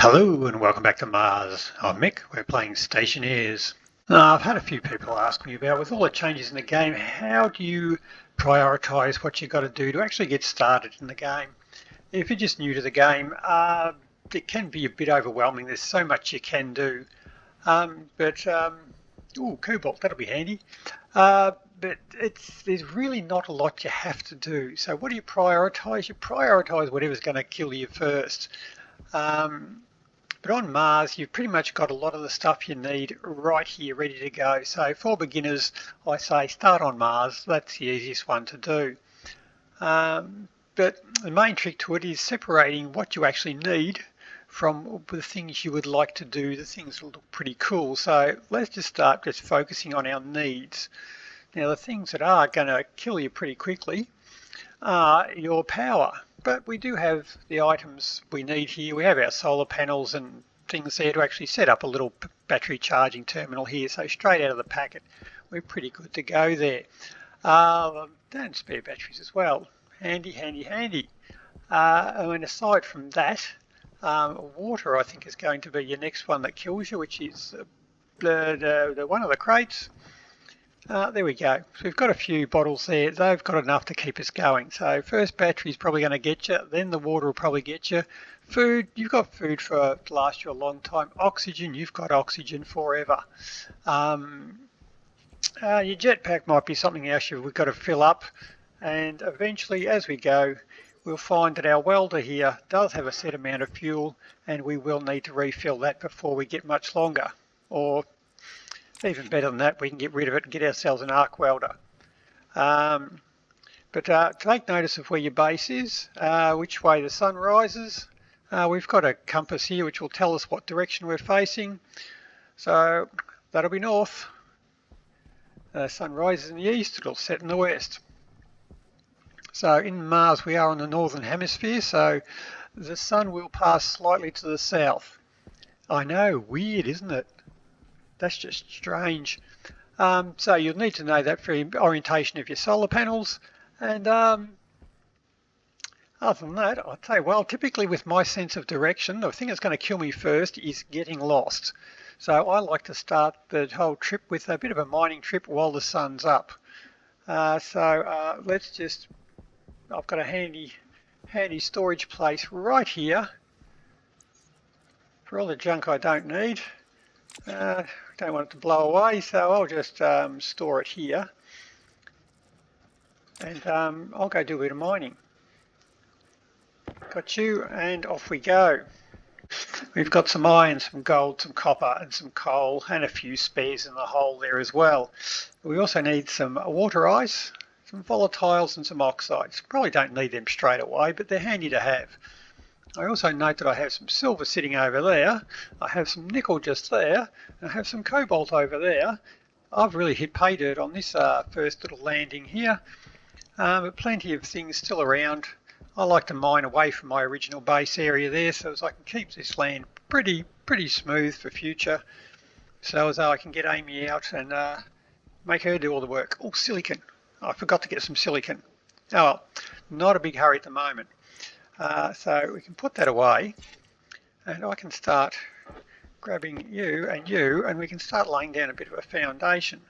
Hello and welcome back to Mars. I'm Mick. We're playing Stationeers. I've had a few people ask me about, with all the changes in the game, how do you prioritise what you've got to do to actually get started in the game? If you're just new to the game, it can be a bit overwhelming. There's so much you can do. Ooh, cobalt, that'll be handy. But there's really not a lot you have to do. So what do you prioritise? You prioritise whatever's going to kill you first. But on Mars, you've pretty much got a lot of the stuff you need right here, ready to go. So for beginners, I say start on Mars. That's the easiest one to do. But the main trick to it is separating what you actually need from the things you would like to do, the things that look pretty cool. So let's just start just focusing on our needs. Now, the things that are going to kill you pretty quickly are your power. But we do have the items we need here. We have our solar panels and things there to actually set up a little battery charging terminal here. So straight out of the packet, we're pretty good to go there. And spare batteries as well. Handy, handy, handy. And aside from that, water I think is going to be your next one that kills you, which is the one of the crates. There we go. So we've got a few bottles there. They've got enough to keep us going. So first battery is probably going to get you. Then the water will probably get you. Food, you've got food to last you a long time. Oxygen, you've got oxygen forever. Your jetpack might be something else we've got to fill up. And eventually, as we go, we'll find that our welder here does have a set amount of fuel, and we will need to refill that before we get much longer. Or even better than that, we can get rid of it and get ourselves an arc welder. Take notice of where your base is, which way the sun rises. We've got a compass here which will tell us what direction we're facing. So that'll be north. The sun rises in the east, it'll set in the west. So in Mars we are on the northern hemisphere, so the sun will pass slightly to the south. I know, weird, isn't it? That's just strange. So you'll need to know that for the orientation of your solar panels. And other than that, I'd say, well, typically with my sense of direction, the thing that's going to kill me first is getting lost. So I like to start the whole trip with a bit of a mining trip while the sun's up. Let's just, I've got a handy storage place right here for all the junk I don't need. Don't want it to blow away, so I'll just store it here, and I'll go do a bit of mining. Got you, and off we go. We've got some iron, some gold, some copper and some coal, and a few spares in the hole there as well. We also need some water ice, some volatiles and some oxides. Probably don't need them straight away, but they're handy to have. I also note that I have some silver sitting over there, I have some nickel just there, and I have some cobalt over there. I've really hit pay dirt on this first little landing here, but plenty of things still around. I like to mine away from my original base area there so as I can keep this land pretty smooth for future, so as I can get Amy out and make her do all the work. Oh, silicon. I forgot to get some silicon. Oh well, not a big hurry at the moment. So we can put that away, and I can start grabbing you, and we can start laying down a bit of a foundation.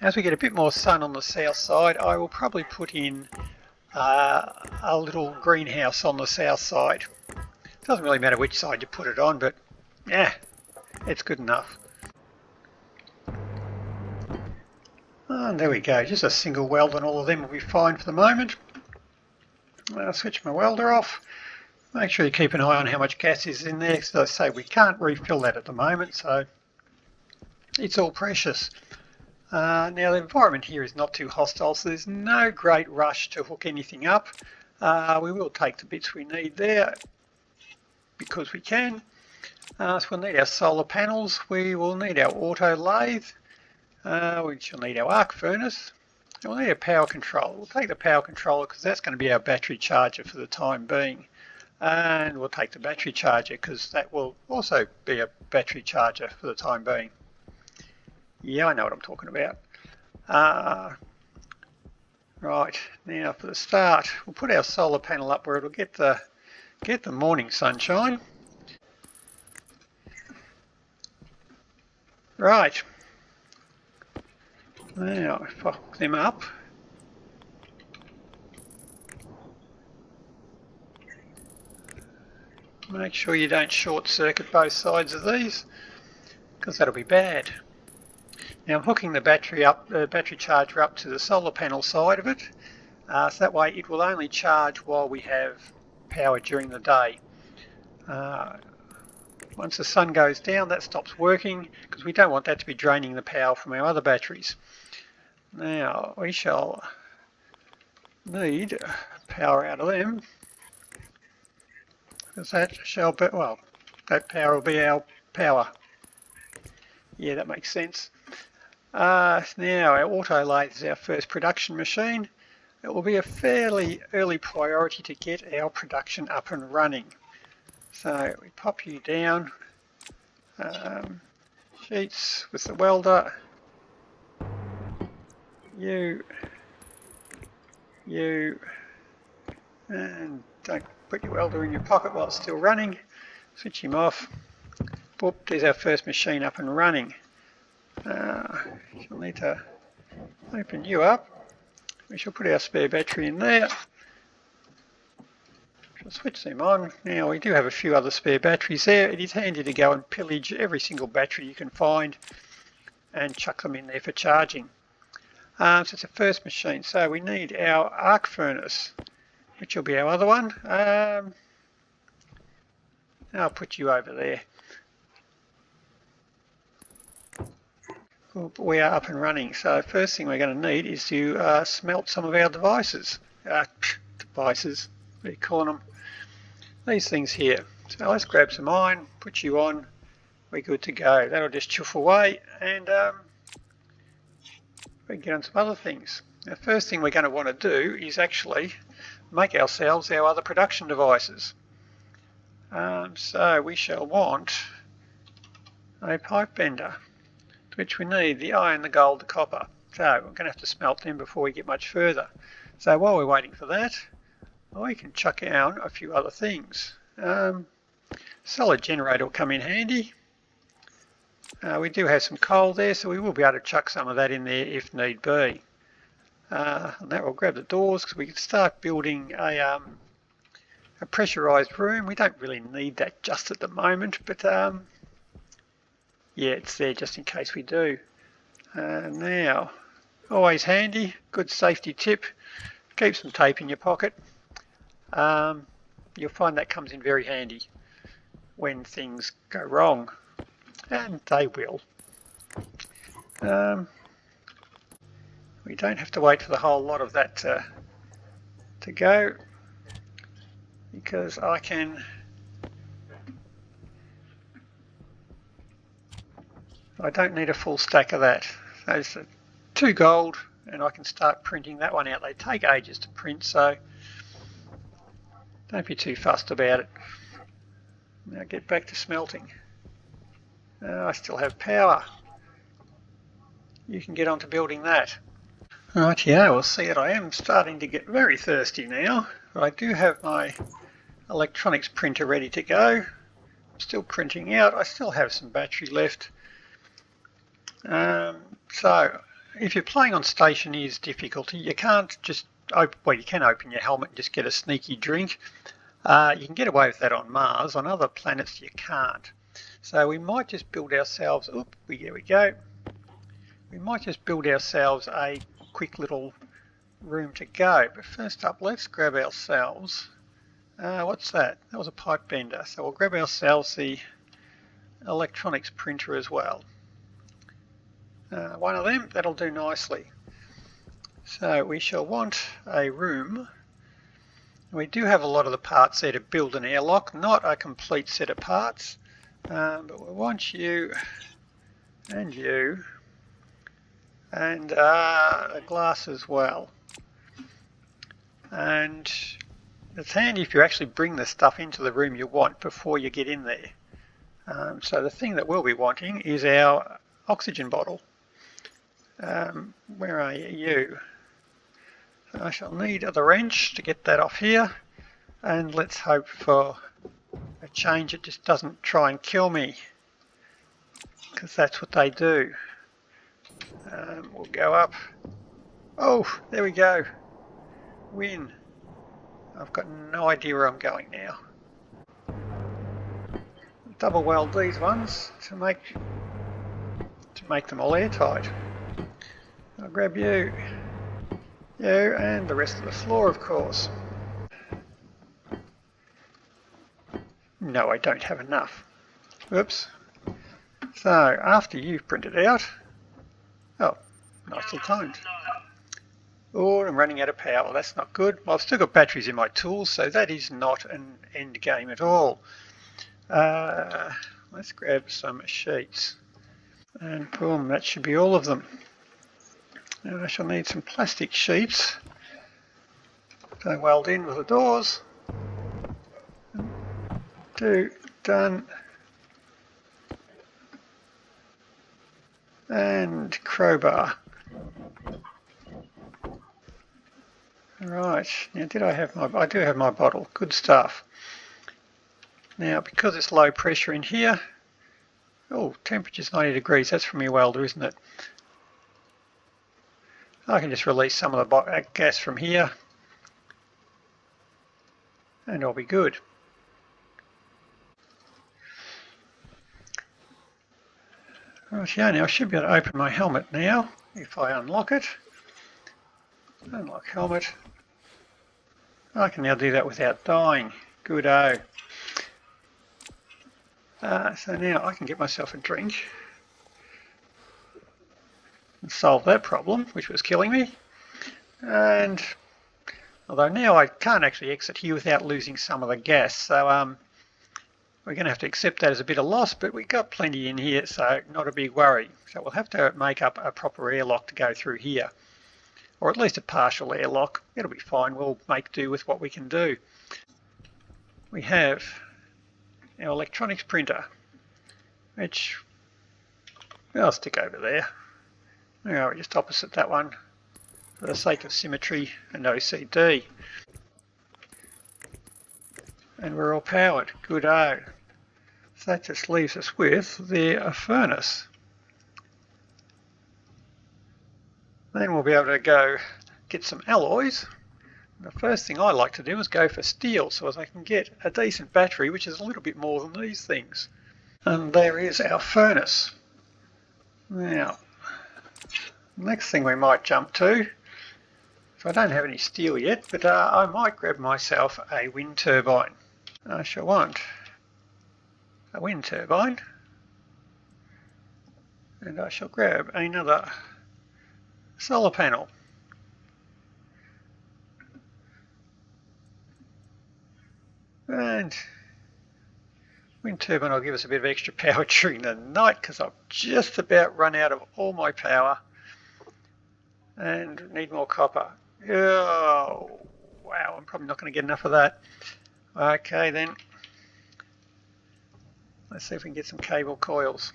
As we get a bit more sun on the south side, I will probably put in a little greenhouse on the south side. It doesn't really matter which side you put it on, but yeah, it's good enough. And there we go, just a single weld and all of them will be fine for the moment. I'll switch my welder off. Make sure you keep an eye on how much gas is in there. As I say, we can't refill that at the moment, so it's all precious. Now the environment here is not too hostile, so there's no great rush to hook anything up. We will take the bits we need there because we can. So we'll need our solar panels, we will need our auto lathe, we shall need our arc furnace. We'll need a power controller. We'll take the power controller because that's going to be our battery charger for the time being. And we'll take the battery charger because that will also be a battery charger for the time being. Yeah, I know what I'm talking about. Right, now for the start, we'll put our solar panel up where it'll get the morning sunshine. Right, now if I hook them up, make sure you don't short circuit both sides of these, because that'll be bad. Now I'm hooking the battery charger up to the solar panel side of it, so that way it will only charge while we have power during the day. Once the sun goes down, that stops working, because we don't want that to be draining the power from our other batteries. Now we shall need power out of them, because that shall be, well, that power will be our power. Yeah, that makes sense. Now our auto lathe is our first production machine. It will be a fairly early priority to get our production up and running. So we pop you down, sheets with the welder, you, and don't put your welder in your pocket while it's still running. Switch him off. Boop, there's our first machine up and running. We'll need to open you up. We shall put our spare battery in there. We'll switch them on. Now we do have a few other spare batteries there. It is handy to go and pillage every single battery you can find and chuck them in there for charging. So it's the first machine. So we need our arc furnace, which will be our other one. I'll put you over there. We are up and running. So first thing we're going to need is to smelt some of our devices. What are you calling them? These things here. So let's grab some iron, put you on, we're good to go. That'll just chuff away, and we can get on some other things. The first thing we're going to want to do is actually make ourselves our other production devices. So we shall want a pipe bender, to which we need the iron, the gold, the copper. So we're going to have to smelt them before we get much further. So while we're waiting for that, we can chuck out a few other things. Solid generator will come in handy. We do have some coal there, so we will be able to chuck some of that in there if need be. And that will grab the doors, because we can start building a pressurised room. We don't really need that just at the moment, but yeah, it's there just in case we do. Now, always handy, good safety tip, keep some tape in your pocket. You'll find that comes in very handy when things go wrong, and they will. We don't have to wait for the whole lot of that to go, because I don't need a full stack of that. Those are 2 gold, and I can start printing that one out. They take ages to print, so don't be too fussed about it. Now get back to smelting. I still have power. You can get on to building that. Right, yeah, we'll see that I am starting to get very thirsty now. But I do have my electronics printer ready to go. I'm still printing out. I still have some battery left. So if you're playing on Stationeers difficulty, you can't just you can open your helmet and just get a sneaky drink. You can get away with that on Mars. On other planets you can't. So we might just build ourselves, there we go. We might just build ourselves a quick little room to go. But first up, let's grab ourselves, what's that? That was a pipe bender. So we'll grab ourselves the electronics printer as well. One of them, that'll do nicely. So we shall want a room. We do have a lot of the parts there to build an airlock, not a complete set of parts, but we want you and you and a glass as well. And it's handy if you actually bring the stuff into the room you want before you get in there. So the thing that we'll be wanting is our oxygen bottle. Where are you? So I shall need the wrench to get that off here, and let's hope for a change it just doesn't try and kill me. because that's what they do. We'll go up. Oh, there we go. Win. I've got no idea where I'm going now. Double weld these ones to make them all airtight. I'll grab you, and the rest of the floor, of course. No, I don't have enough. Oops. So after you've printed out, oh, nicely timed. Oh, I'm running out of power. That's not good. Well, I've still got batteries in my tools, so that is not an end game at all. Let's grab some sheets. And boom, that should be all of them. And I shall need some plastic sheets to weld in with the doors. Done. And crowbar. Right, now I do have my bottle, good stuff. Now because it's low pressure in here, oh, temperature's 90 degrees, that's from your welder, isn't it? I can just release some of the gas from here and I'll be good. Right, yeah, now I should be able to open my helmet now if I unlock it. Unlock helmet. I can now do that without dying. Good-o. So now I can get myself a drink and solve that problem, which was killing me. And although now I can't actually exit here without losing some of the gas, so we're going to have to accept that as a bit of loss, but we've got plenty in here, so not a big worry. So we'll have to make up a proper airlock to go through here, or at least a partial airlock. It'll be fine. We'll make do with what we can do. We have our electronics printer, which I'll stick over there. We're just opposite that one for the sake of symmetry and OCD. And we're all powered. Good-o. So that just leaves us with the furnace. Then we'll be able to go get some alloys. The first thing I like to do is go for steel so as I can get a decent battery, which is a little bit more than these things. And there is our furnace. Now, next thing we might jump to, so I don't have any steel yet, but I might grab myself a wind turbine. I shall want a wind turbine, and I shall grab another solar panel. And wind turbine will give us a bit of extra power during the night because I've just about run out of all my power and need more copper. Oh, wow, I'm probably not going to get enough of that. Okay then, let's see if we can get some cable coils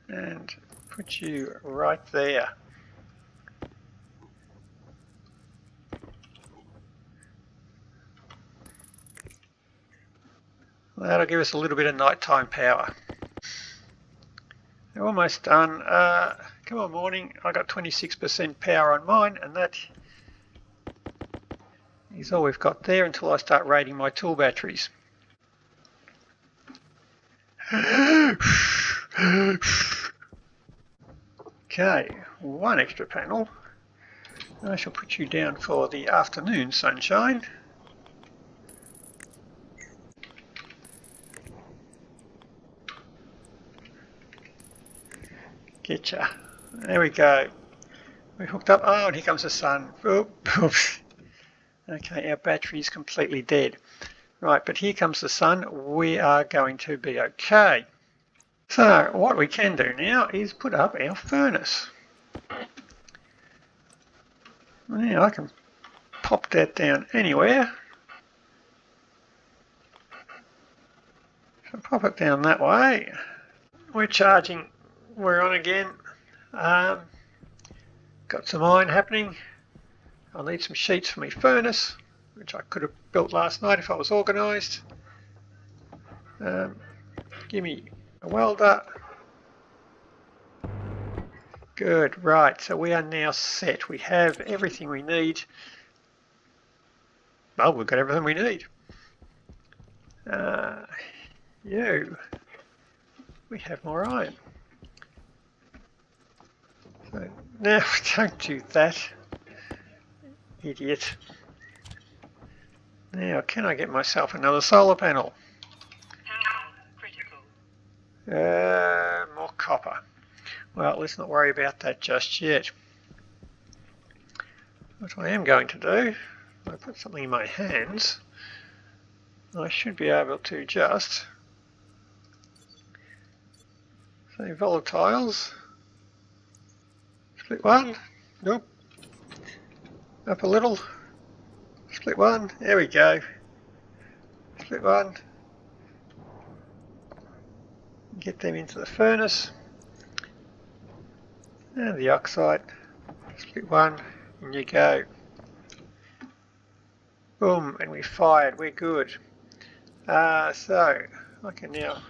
and put you right there. That'll give us a little bit of nighttime power. We're almost done. Come on, morning. I got 26% power on mine, and that is all we've got there until I start rating my tool batteries. Okay, one extra panel. I shall put you down for the afternoon sunshine. Getcha. There we go. We hooked up. Oh, and here comes the sun. Oops. Okay, our battery is completely dead. Right, but here comes the sun. We are going to be okay. So what we can do now is put up our furnace. Now I can pop that down anywhere. So pop it down that way. We're charging. We're on again. Got some iron happening. I'll need some sheets for my furnace, which I could have built last night if I was organised. Give me A welder. Good, right, so we are now set. We have everything we need. Well, we've got everything we need. We have more iron. So now, don't do that, idiot. Now, can I get myself another solar panel? More copper. Well, let's not worry about that just yet. What I am going to do, I put something in my hands, I should be able to just say volatiles, split one, nope, up a little, split one, there we go, split one, get them into the furnace, and the oxide, split one, and you go. Boom, and we fired, we're good. So I can now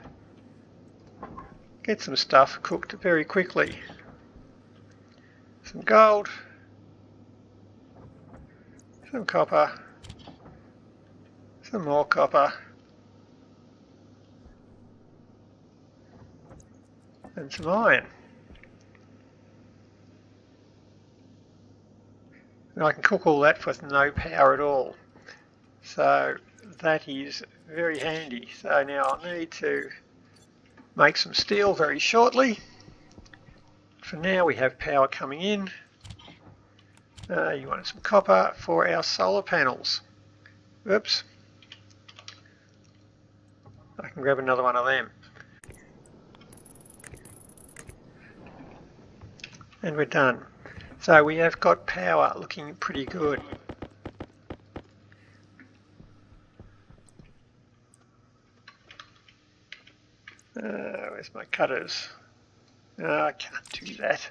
get some stuff cooked very quickly. Some gold, some copper, some more copper, and some iron. And I can cook all that with no power at all. So that is very handy. So now I'll need to make some steel very shortly. For now we have power coming in. You wanted some copper for our solar panels. Oops. I can grab another one of them. And we're done. So we have got power looking pretty good. Where's my cutters? I can't do that.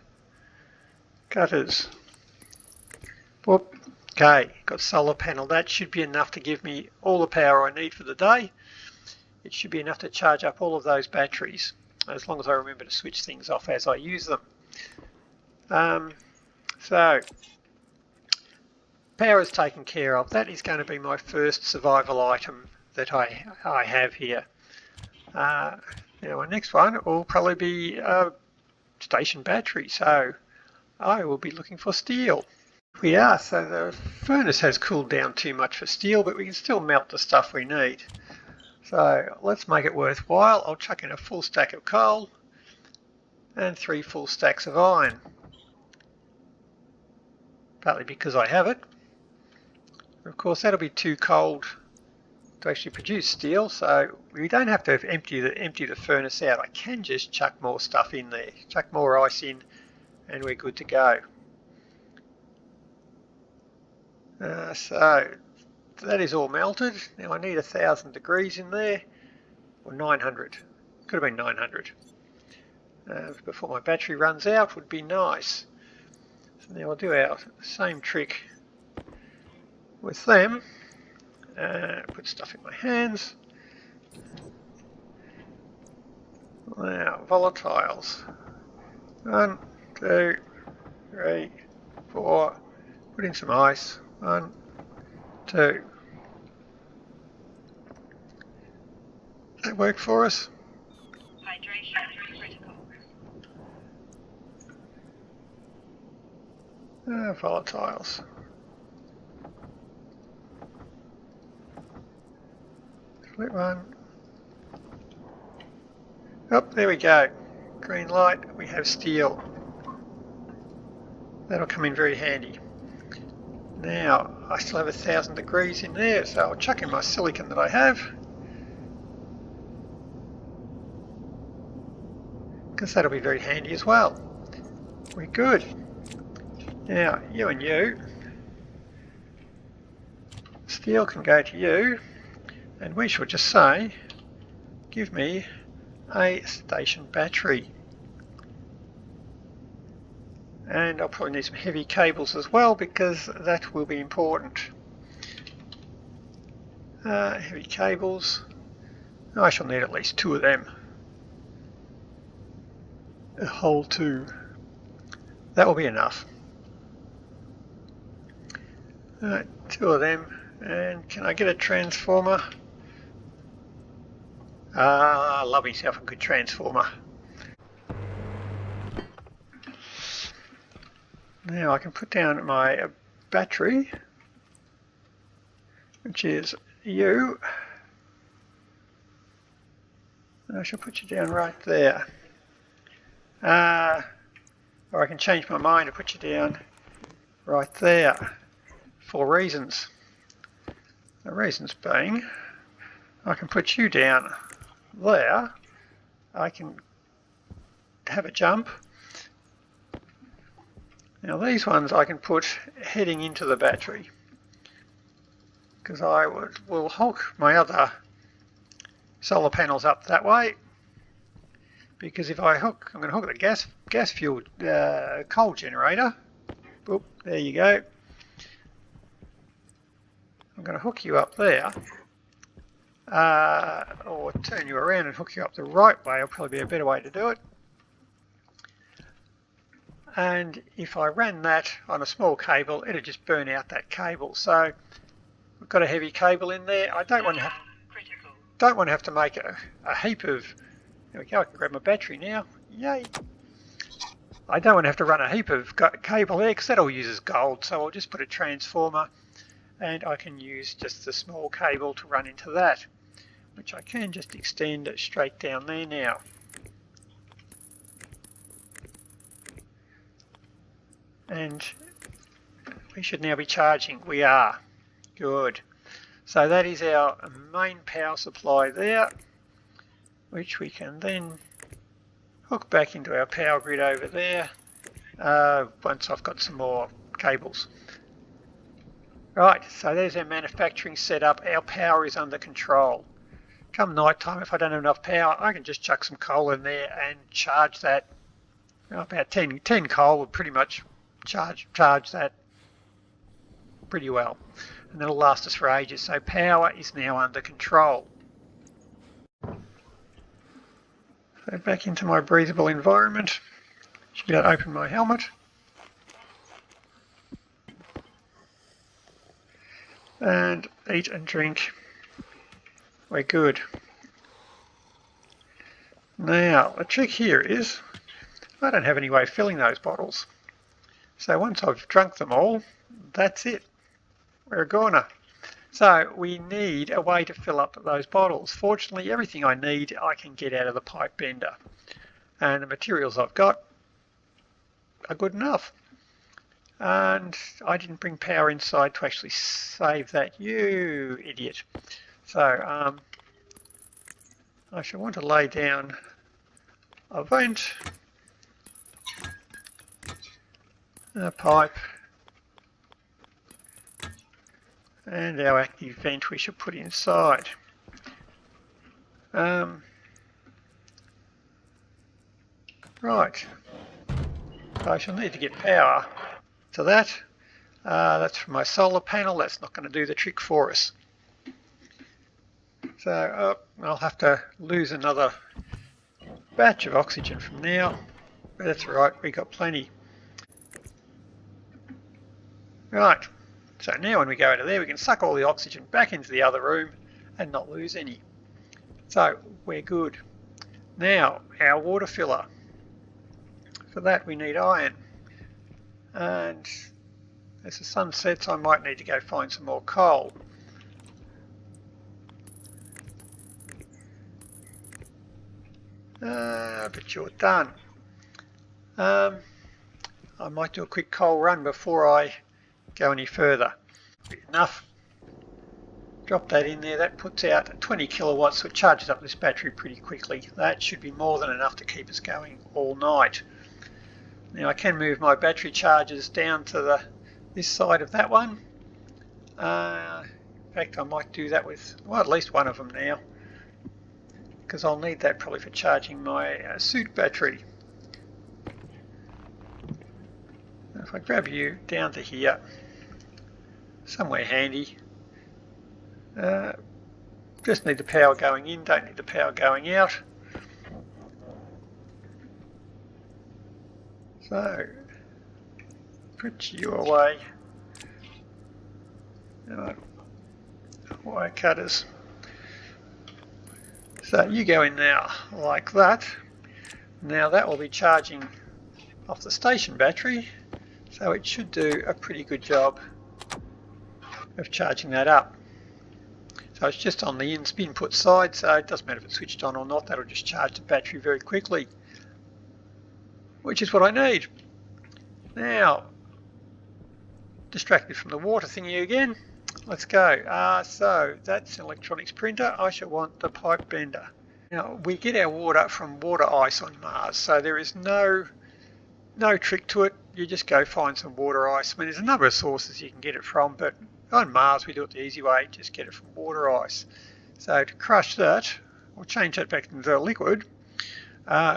Cutters. Whoop. Okay, got solar panel. That should be enough to give me all the power I need for the day. It should be enough to charge up all of those batteries, as long as I remember to switch things off as I use them. So, power is taken care of. That is going to be my first survival item that I have here. Now my next one will probably be a station battery, so I will be looking for steel. We are, so the furnace has cooled down too much for steel, but we can still melt the stuff we need. So let's make it worthwhile. I'll chuck in a full stack of coal and 3 full stacks of iron. Partly because I have it. Of course that'll be too cold to actually produce steel, so we don't have to empty the furnace out. I can just chuck more stuff in there, chuck more ice in, and we're good to go. So that is all melted. Now I need 1,000 degrees in there, or 900. Could have been 900. Before my battery runs out would be nice. So now we'll do our same trick with them. Put stuff in my hands. Now, volatiles. 1, 2, 3, 4. Put in some ice. 1, 2. That work for us? Hydration is critical. Volatiles. Split one. Oh, there we go. Green light, we have steel. That'll come in very handy. Now, I still have 1,000 degrees in there, so I'll chuck in my silicon that I have. Because that'll be very handy as well. We're good. Now, you and you. Steel can go to you. And we shall just say, give me a station battery. And I'll probably need some heavy cables as well, because that will be important. Heavy cables. I shall need at least 2 of them. a hole too. That will be enough. Alright, 2 of them. And can I get a transformer? I love myself a good transformer. Now I can put down my battery, which is you. I shall put you down right there. Or I can change my mind and put you down right there for reasons. The reasons being, I can put you down there. I can have a jump. Now these ones I can put heading into the battery, because I will hook my other solar panels up that way. Because if I'm going to hook the gas fueled coal generator. Boop, there you go. I'm going to hook you up there, or turn you around and hook you up the right way. Will probably be a better way to do it. And if I ran that on a small cable, it'd just burn out that cable. So we've got a heavy cable in there. I don't want to have to make a heap of. There we go. I can grab my battery now. Yay! I don't want to have to run a heap of cable there because that all uses gold. So I'll just put a transformer, and I can use just the small cable to run into that, which I can just extend it straight down there now. And we should now be charging. We are. Good. So that is our main power supply there, which we can then hook back into our power grid over there once I've got some more cables. Right, so there's our manufacturing setup. Our power is under control. Come night time, if I don't have enough power, I can just chuck some coal in there and charge that. About 10 coal would pretty much charge that pretty well, and that'll last us for ages. So power is now under control. So back into my breathable environment. Should be able to open my helmet. And eat and drink. We're good. Now the trick here is I don't have any way of filling those bottles. So once I've drunk them all, that's it. We're a goner. So we need a way to fill up those bottles. Fortunately, everything I need I can get out of the pipe bender. And the materials I've got are good enough. And I didn't bring power inside to actually save that, you idiot. So I shall want to lay down a vent, a pipe, and our active vent we should put inside. Right, I shall need to get power to that. That's from my solar panel. That's not going to do the trick for us. So I'll have to lose another batch of oxygen from now, but that's right, we got plenty. Right, so now when we go into there we can suck all the oxygen back into the other room and not lose any. So we're good. Now our water filler. For that we need iron, and as the sun sets I might need to go find some more coal. But you're done. I might do a quick coal run before I go any further. Enough. Drop that in there. That puts out 20 kilowatts, so it charges up this battery pretty quickly. That should be more than enough to keep us going all night. Now I can move my battery chargers down to this side of that one. In fact, I might do that with, well, at least one of them now, because I'll need that probably for charging my suit battery. Now if I grab you down to here, somewhere handy, just need the power going in, don't need the power going out. So put you away. Wire cutters. So you go in now like that. Now that will be charging off the station battery, so it should do a pretty good job of charging that up. So it's just on the input side, so it doesn't matter if it's switched on or not, that'll just charge the battery very quickly, which is what I need. Now, distracted from the water thingy again, let's go. So that's an electronics printer. I shall want the pipe bender. Now, we get our water from water ice on Mars, so there is no trick to it. You just go find some water ice. I mean, there's a number of sources you can get it from, but on Mars we do it the easy way, just get it from water ice. So to crush that, or change that back into a liquid,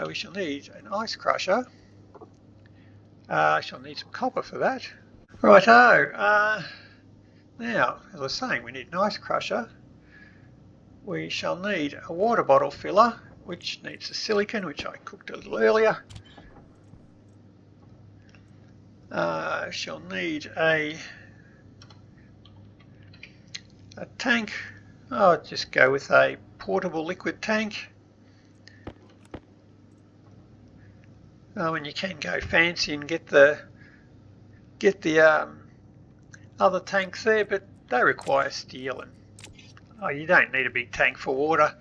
we shall need an ice crusher. I shall need some copper for that. Righto, now, as I was saying, we need an ice crusher. We shall need a water bottle filler, which needs a silicone, which I cooked a little earlier. Shall need a tank. I'll just go with a portable liquid tank. And you can go fancy and get the other tanks there, but they require steel, and you don't need a big tank for water.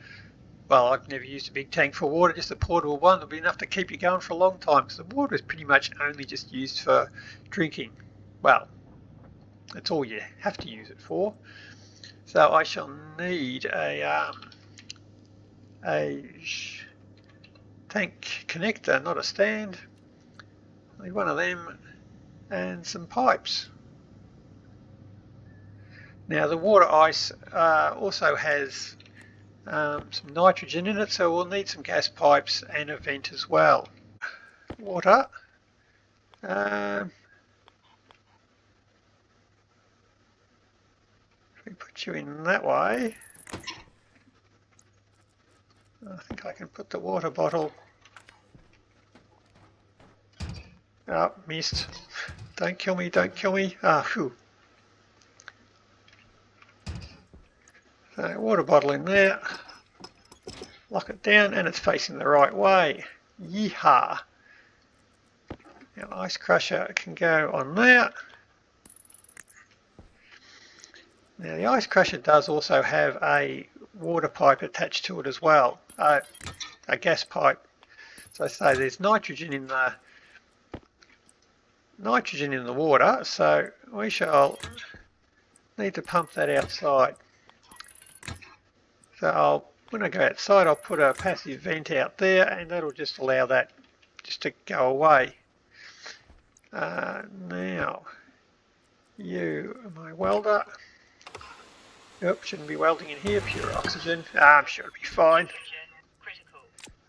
Well, I've never used a big tank for water, just a portable one will be enough to keep you going for a long time, because the water is pretty much only just used for drinking. Well, that's all you have to use it for. So I shall need a tank connector, not a stand. I need one of them and some pipes. Now the water ice also has some nitrogen in it, so we'll need some gas pipes and a vent as well. Water. If we put you in that way, I think I can put the water bottle. Oh, missed. Don't kill me, don't kill me. Phew. So water bottle in there, lock it down, and it's facing the right way. Yeehaw! Now ice crusher can go on there. Now the ice crusher does also have a water pipe attached to it as well, a gas pipe. So I say there's nitrogen in the water, so we shall need to pump that outside. So when I go outside, I'll put a passive vent out there, and that'll just allow that just to go away. Now, you are my welder. Yep, shouldn't be welding in here, pure oxygen. I'm sure it'll be fine. Critical.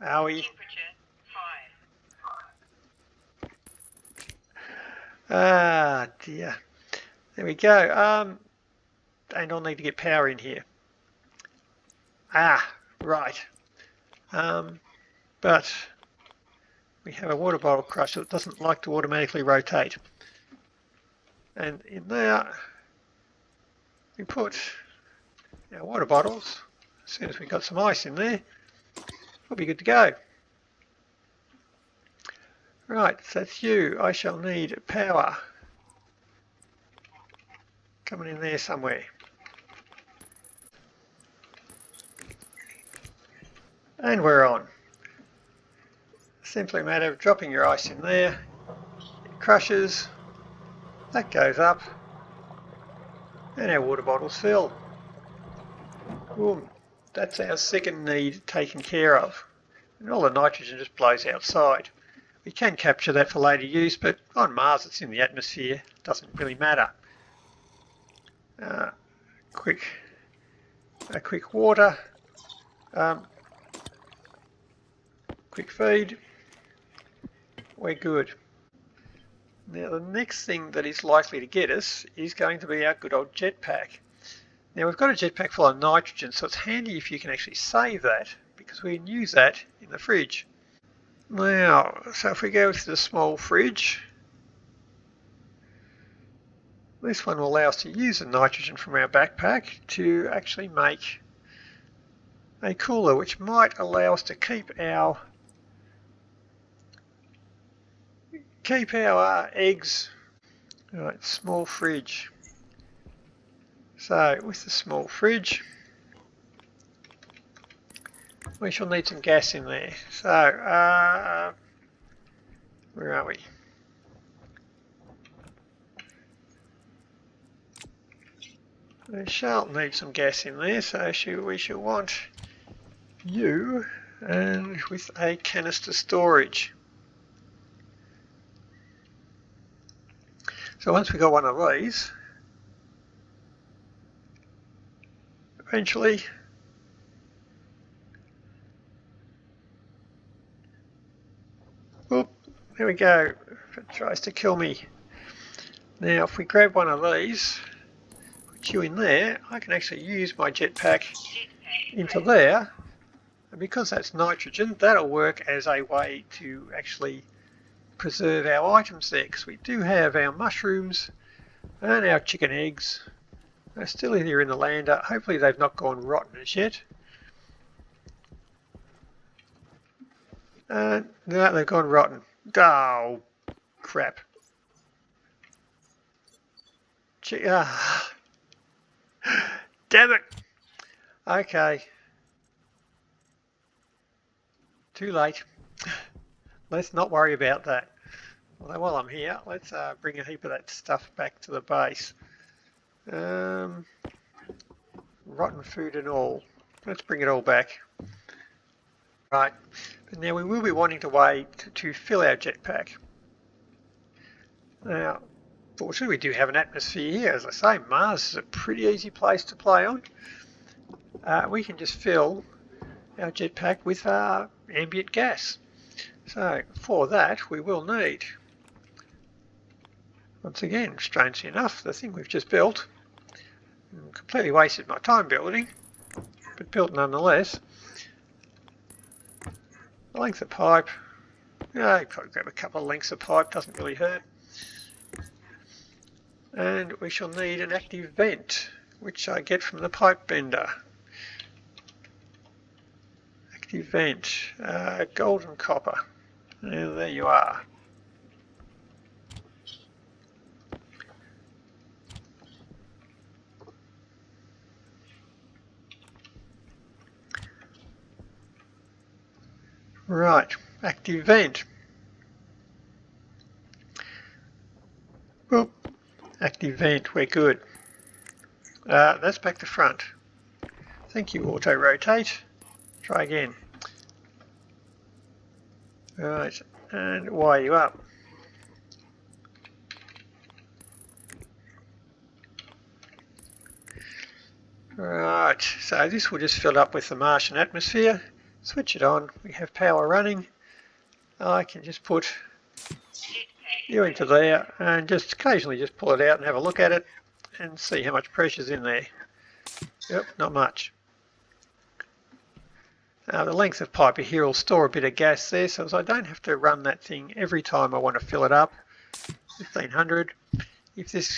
Owie. Temperature high. Dear. There we go. And I'll need to get power in here. Right. But we have a water bottle crusher that doesn't like to automatically rotate. And in there, we put our water bottles. As soon as we've got some ice in there, we'll be good to go. Right, so that's you. I shall need power. Coming in there somewhere. And we're on. Simply a matter of dropping your ice in there. It crushes. That goes up. And our water bottles fill. Boom. That's our second need taken care of. And all the nitrogen just blows outside. We can capture that for later use, but on Mars it's in the atmosphere. It doesn't really matter. Quick water. Quick feed. We're good. Now the next thing that is likely to get us is going to be our good old jetpack. Now we've got a jetpack full of nitrogen, so it's handy if you can actually save that, because we can use that in the fridge. Now, so if we go to the small fridge, this one will allow us to use the nitrogen from our backpack to actually make a cooler, which might allow us to keep our eggs. Right, small fridge. So with the small fridge, we shall need some gas in there. So where are we? We shall need some gas in there, so we shall want you and with a canister storage. So once we've got one of these, eventually there we go. If it tries to kill me. Now if we grab one of these, put you in there, I can actually use my jetpack into there, and because that's nitrogen, that'll work as a way to actually preserve our items there, because we do have our mushrooms and our chicken eggs. They're still here in the lander. Hopefully they've not gone rotten as yet. No, they've gone rotten. Oh, crap. Damn it. Okay. Too late. Let's not worry about that. Although while I'm here, let's bring a heap of that stuff back to the base. Rotten food and all. Let's bring it all back. Right, but now we will be wanting to wait to fill our jetpack. Now, fortunately we do have an atmosphere here. As I say, Mars is a pretty easy place to play on. We can just fill our jetpack with ambient gas. So for that we will need, once again, strangely enough, the thing we've just built. Completely wasted my time building, but built nonetheless. A length of pipe. Yeah, you probably grab a couple of lengths of pipe, doesn't really hurt. And we shall need an active vent, which I get from the pipe bender. Active vent, gold and copper. There you are. Right, active vent. Boop. Active vent, we're good. That's back to front. Thank you, auto rotate. Try again. Right, and wire you up. Right, so this will just fill up with the Martian atmosphere. Switch it on, we have power running. I can just put you into there and just occasionally just pull it out and have a look at it and see how much pressure's in there. Yep, not much. The length of pipe here will store a bit of gas there, so as I don't have to run that thing every time I want to fill it up. 1500. If this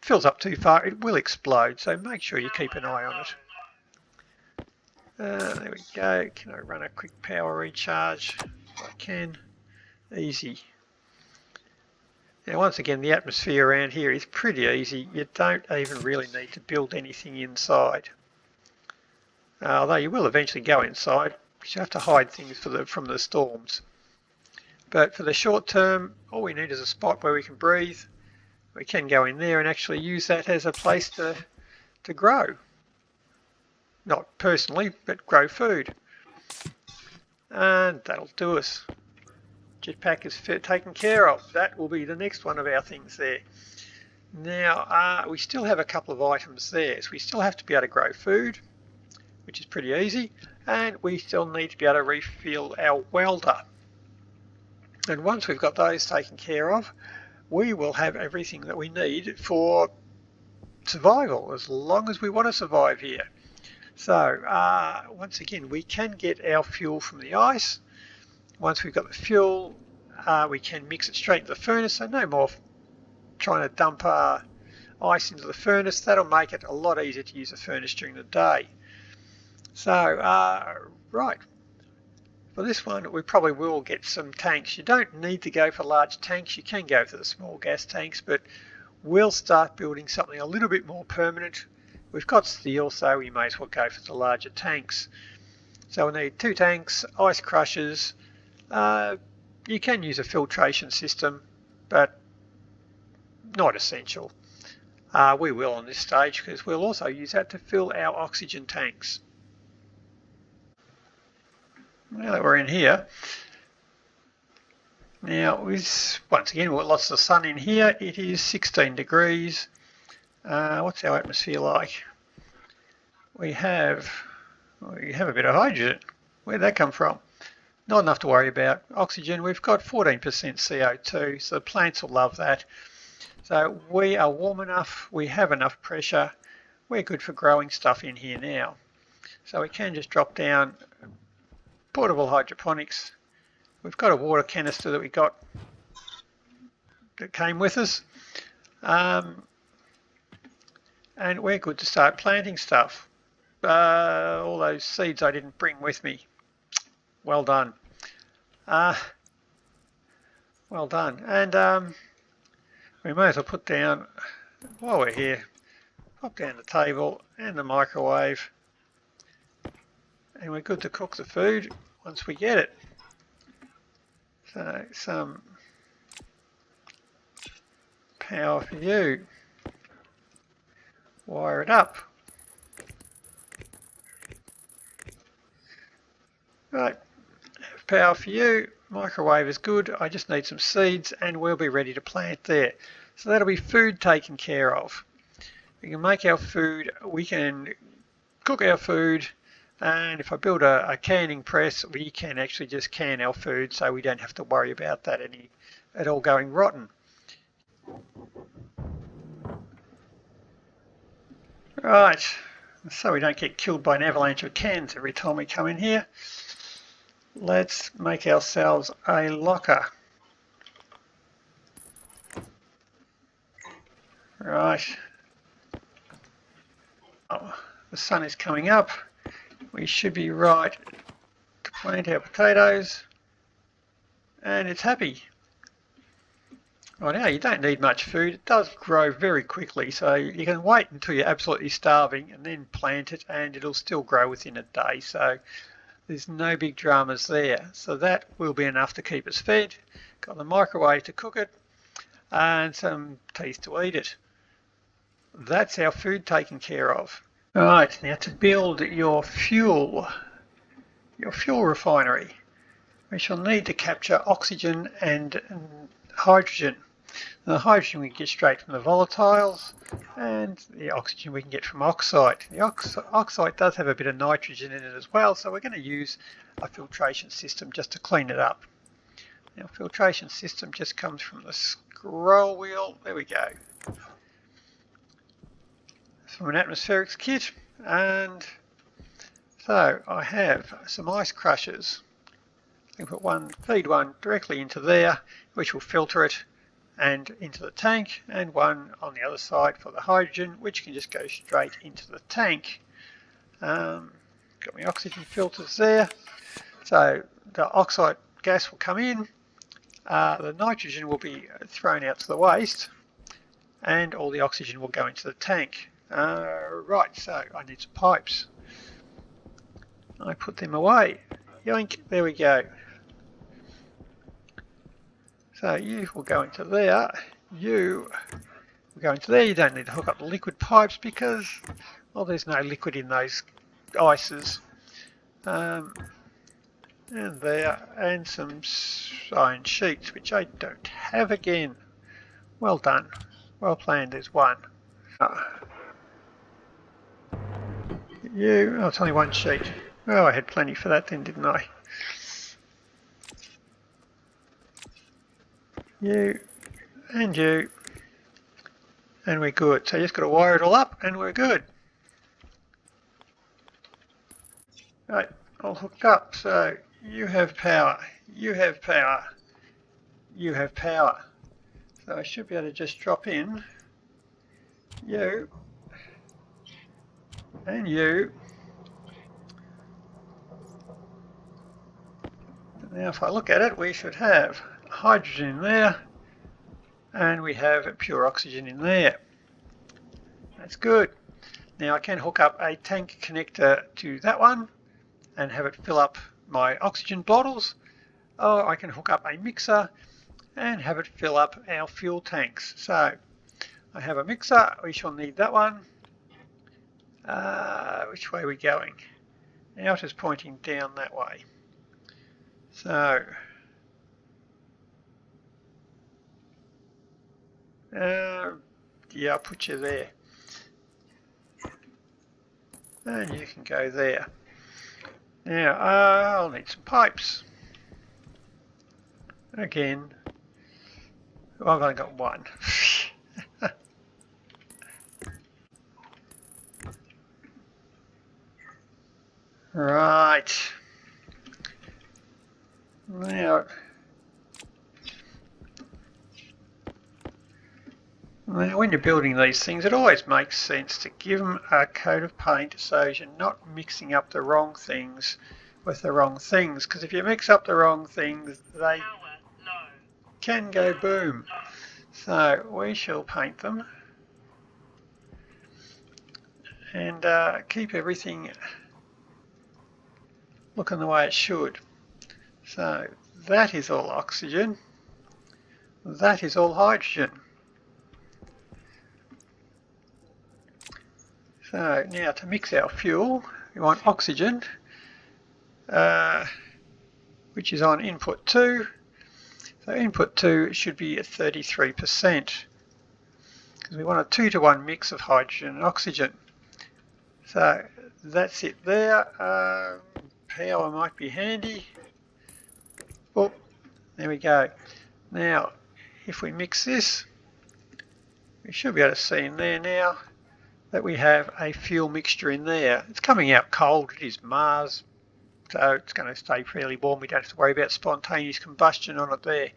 fills up too far, it will explode, so make sure you keep an eye on it. There we go. Can I run a quick power recharge? I can. Easy. Now once again, the atmosphere around here is pretty easy. You don't even really need to build anything inside. Although you will eventually go inside, because you have to hide things from the storms. But for the short term, all we need is a spot where we can breathe. We can go in there and actually use that as a place to grow. Not personally, but grow food. And that'll do us. Jetpack is taken care of. That will be the next one of our things there. Now, we still have a couple of items there. So we still have to be able to grow food, which is pretty easy. And we still need to be able to refill our welder. And once we've got those taken care of, we will have everything that we need for survival, as long as we want to survive here. So once again, we can get our fuel from the ice. Once we've got the fuel, we can mix it straight into the furnace, so no more trying to dump ice into the furnace. That'll make it a lot easier to use the furnace during the day. So, right, for this one we probably will get some tanks. You don't need to go for large tanks, you can go for the small gas tanks, but we'll start building something a little bit more permanent. We've got steel, so we may as well go for the larger tanks. So we'll need 2 tanks, ice crushers. You can use a filtration system, but not essential. We will on this stage because we'll also use that to fill our oxygen tanks. Now that we're in here, now once again we've got lots of sun in here. It is 16 degrees. What's our atmosphere like? We have a bit of hydrogen. Where'd that come from? Not enough to worry about. Oxygen, we've got 14% CO2, so the plants will love that. So we are warm enough, we have enough pressure, we're good for growing stuff in here now. So we can just drop down portable hydroponics. We've got a water canister that we got that came with us. And we're good to start planting stuff. All those seeds I didn't bring with me. Well done. Well done. And we may as well put down, while we're here, pop down the table and the microwave. And we're good to cook the food once we get it. So some power for you. Wire it up. Right, power for you. Microwave is good. I just need some seeds and we'll be ready to plant there. So that'll be food taken care of. We can make our food, we can cook our food, and if I build a canning press, we can actually just can our food so we don't have to worry about that at all going rotten. Right, so we don't get killed by an avalanche of cans every time we come in here. Let's make ourselves a locker. Right. Oh, the sun is coming up. We should be right to plant our potatoes. And it's happy. Right now, you don't need much food. It does grow very quickly, so you can wait until you're absolutely starving and then plant it, and it'll still grow within a day. So there's no big dramas there. So that will be enough to keep us fed. Got the microwave to cook it and some teeth to eat it. That's our food taken care of. Right, now to build your fuel refinery, we shall need to capture oxygen and hydrogen. The hydrogen we can get straight from the volatiles, and the oxygen we can get from oxide. The oxide does have a bit of nitrogen in it as well, so we're going to use a filtration system just to clean it up. Now, filtration system just comes from the scroll wheel. There we go. From an atmospherics kit, and so I have some ice crushers. I can feed one directly into there, which will filter it and into the tank, and one on the other side for the hydrogen, which can just go straight into the tank. Got my oxygen filters there, so the oxide gas will come in, the nitrogen will be thrown out to the waste, and all the oxygen will go into the tank. Right, so I need some pipes. I put them away. Yoink, there we go. So you will go into there, you will go into there. You don't need to hook up the liquid pipes because, well, there's no liquid in those ices. And there, and some iron sheets, which I don't have again. Well done, well planned, there's one. Oh, it's only one sheet. Oh, I had plenty for that then, didn't I? You, and we're good. So you just got to wire it all up and we're good. Right, all hooked up. So You have power. You have power. You have power. So I should be able to just drop in you and you. Now if I look at it, we should have hydrogen in there and we have pure oxygen in there. That's good. Now I can hook up a tank connector to that one and have it fill up my oxygen bottles, or I can hook up a mixer and have it fill up our fuel tanks. So I have a mixer, we shall need that one. Which way are we going? Out is pointing down that way. So yeah, I'll put you there. And you can go there. Now I'll need some pipes. Again, well, I've only got one. Right. Now when you're building these things, it always makes sense to give them a coat of paint so you're not mixing up the wrong things with the wrong things, because if you mix up the wrong things, they can go boom. So we shall paint them and keep everything looking the way it should. So that is all oxygen, that is all hydrogen. So now to mix our fuel, we want oxygen, which is on input 2. So input 2 should be at 33%, because we want a 2-to-1 mix of hydrogen and oxygen. So that's it there. Power might be handy. Oh, there we go. Now, if we mix this, we should be able to see in there now that we have a fuel mixture in there. It's coming out cold, it is Mars, so it's going to stay fairly warm. We don't have to worry about spontaneous combustion on it there.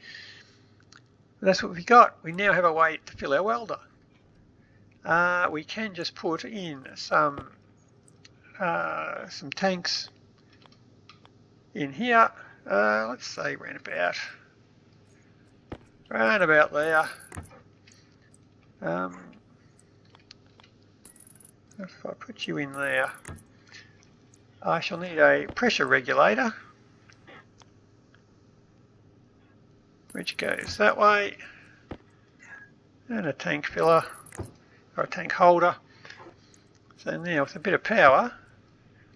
But that's what we got. We now have a way to fill our welder. We can just put in some tanks in here. Let's say round about there. If I put you in there, I shall need a pressure regulator, which goes that way, and a tank filler, or a tank holder. So now with a bit of power,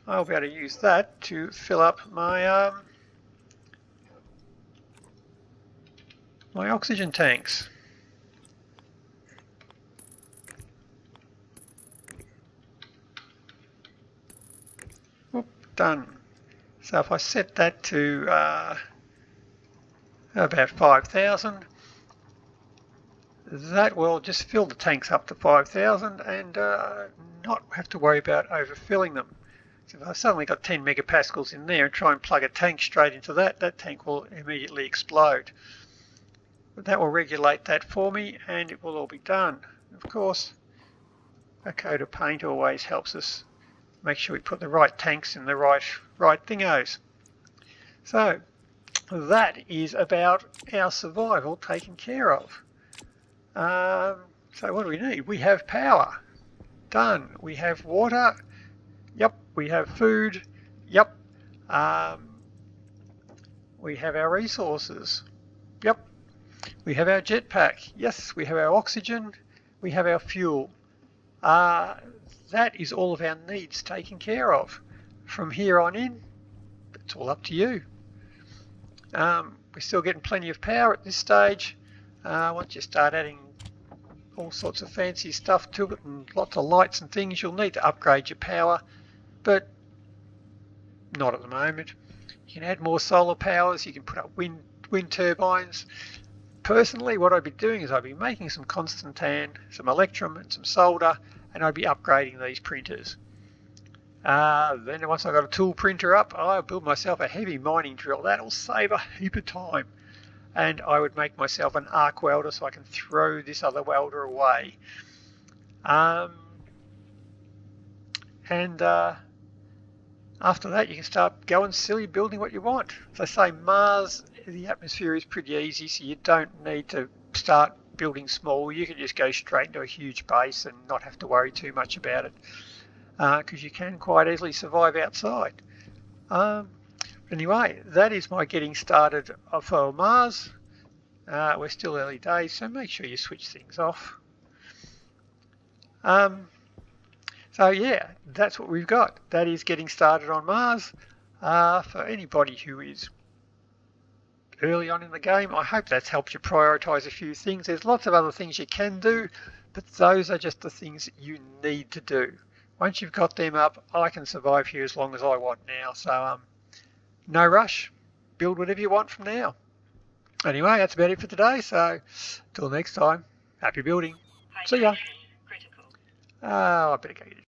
I'll be able to use that to fill up my my oxygen tanks. Done. So if I set that to about 5,000, that will just fill the tanks up to 5,000 and not have to worry about overfilling them. So if I've suddenly got 10 megapascals in there and try and plug a tank straight into that, that tank will immediately explode. But that will regulate that for me and it will all be done. Of course, a coat of paint always helps us make sure we put the right tanks in the right thingos. So that is about our survival taken care of. So what do we need? We have power. Done. We have water. Yep. We have food. Yep. We have our resources. Yep. We have our jetpack. Yes. We have our oxygen. We have our fuel. That is all of our needs taken care of. From here on in, it's all up to you. We're still getting plenty of power at this stage. Once you start adding all sorts of fancy stuff to it and lots of lights and things, you'll need to upgrade your power, but not at the moment. You can add more solar powers, you can put up wind turbines. Personally, what I'd be doing is I'd be making some Constantan, some Electrum and some solder, and I'd be upgrading these printers. Then once I've got a tool printer up, I'll build myself a heavy mining drill. That'll save a heap of time. And I would make myself an arc welder so I can throw this other welder away. And after that, you can start going silly, building what you want. As I say, Mars, the atmosphere is pretty easy, so you don't need to start building small. You can just go straight into a huge base and not have to worry too much about it, because you can quite easily survive outside. Anyway, that is my getting started for Mars. We're still early days, so make sure you switch things off. So yeah, that's what we've got. That is getting started on Mars. For anybody who is early on in the game, I hope that's helped you prioritise a few things. There's lots of other things you can do, but those are just the things you need to do. Once you've got them up, I can survive here as long as I want now. So no rush. Build whatever you want from now. Anyway, that's about it for today. So till next time, happy building. See ya. Critical. I better go get